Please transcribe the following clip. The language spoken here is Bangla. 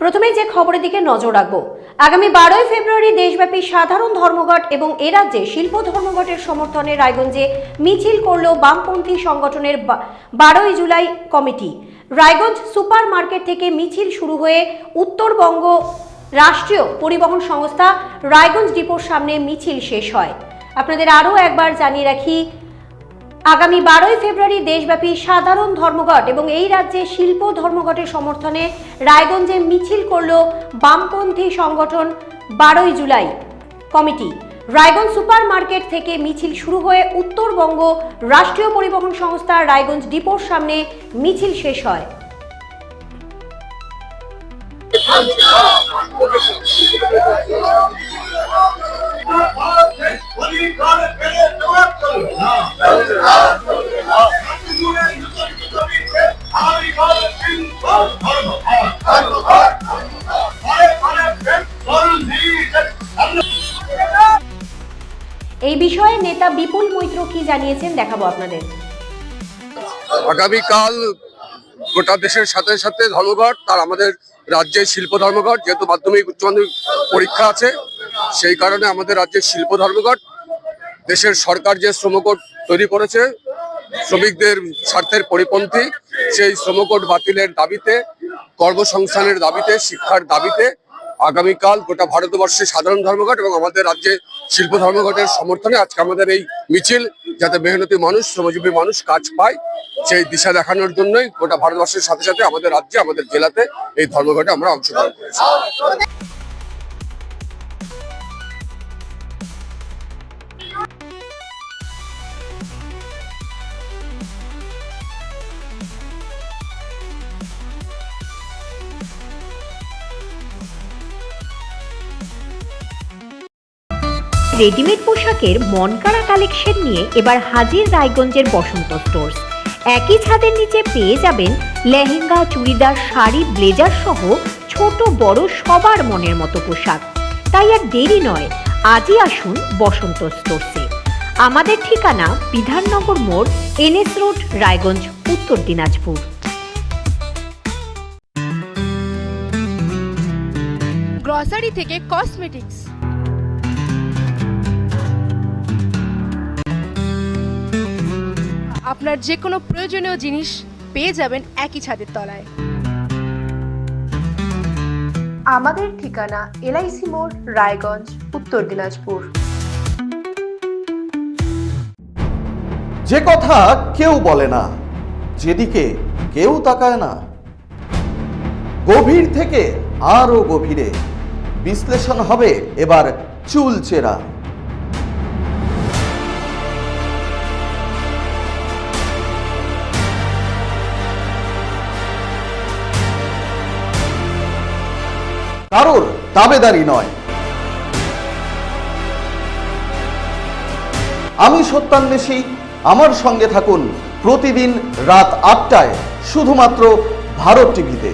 প্রথমে যে খবরের দিকে নজর রাখবো, আগামী 12ই ফেব্রুয়ারি দেশব্যাপী সাধারণ ধর্মঘট এবং এ রাজ্যে শিল্প ধর্মঘটের সমর্থনে রায়গঞ্জে মিছিল করল বামপন্থী সংগঠনের 12ই জুলাই কমিটি। রায়গঞ্জ সুপার মার্কেট থেকে মিছিল শুরু হয়ে উত্তরবঙ্গ রাষ্ট্রীয় পরিবহন সংস্থা রায়গঞ্জ ডিপোর সামনে মিছিল শেষ হয়। আপনাদের আরও একবার জানিয়ে রাখি, আগামী 12ই ফেব্রুয়ারি দেশব্যাপী সাধারণ ধর্মঘট এবং এই রাজ্যে শিল্প ধর্মঘটের সমর্থনে রায়গঞ্জে মিছিল করল বামপন্থী সংগঠন 12ই জুলাই কমিটি। রায়গঞ্জ সুপার মার্কেট থেকে মিছিল শুরু হয়ে উত্তরবঙ্গ রাষ্ট্রীয় পরিবহন সংস্থা রায়গঞ্জ ডিপোর সামনে মিছিল শেষ হয়। এই বিষয়ে নেতা বিপুল মৈত্র কি জানিয়েছেন দেখাবো আপনাদের। আগামীকাল গোটা দেশের সাথে সাথে ধর্মঘট, তার আমাদের রাজ্যে শিল্প ধর্মঘট, যেহেতু মাধ্যমিক উচ্চ মাধ্যমিক পরীক্ষা আছে সেই কারণে আমাদের রাজ্যের শিল্প ধর্মঘট। দেশের সরকার যে শ্রমকোড তৈরি করেছে শ্রমিকদের স্বার্থের পরিপন্থী, সেই শ্রমকোড বাতিলের দাবিতে, কর্মসংস্থানের দাবিতে, শিক্ষার দাবিতে আগামীকাল গোটা ভারতবর্ষে সাধারণ ধর্মঘট এবং আমাদের রাজ্যে শিল্প ধর্মঘটের সমর্থনে আজকে আমাদের এই মিছিল, যাতে মেহনতি মানুষ, শ্রমজীবী মানুষ কাজ পায় সেই দিশা দেখানোর জন্যই গোটা ভারতবর্ষের সাথে সাথে আমাদের রাজ্যে, আমাদের জেলাতে এই ধর্মঘটে আমরা অংশগ্রহণ করেছি। রেডিমেড পোশাকের মনকাড়া কালেকশন নিয়ে এবার হাজির রায়গঞ্জের বসন্ত স্টোর্স। একই ছাদের নিচে পেয়ে যাবেন লেহেঙ্গা, চুড়িদার, শাড়ি, ব্লেজার সহ ছোট বড় সবার মনের মতো পোশাক। তাই আর দেরি নয়, আজই আসুন বসন্ত স্টোর্সে। আমাদের ঠিকানা বিধাননগর মোড়, NS রোড, রায়গঞ্জ, উত্তর দিনাজপুর। গ্রসারি থেকে কসমেটিক্স, আপনার যে কোনো প্রয়োজনীয় জিনিস পেয়ে যাবেন একই ছাদের তলায়। আমাদের ঠিকানা LIC মোড়, রায়গঞ্জ, উত্তর দিনাজপুর। যে কথা কেউ বলে না, যেদিকে কেউ তাকায় না, গভীর থেকে আরো গভীরে বিশ্লেষণ হবে এবার চুলচেরা। কারোর দাবেদারি নয়। আমি সত্যান্বেষী, আমার সঙ্গে থাকুন প্রতিদিন রাত 8টায় শুধুমাত্র ভারত টিভিতে।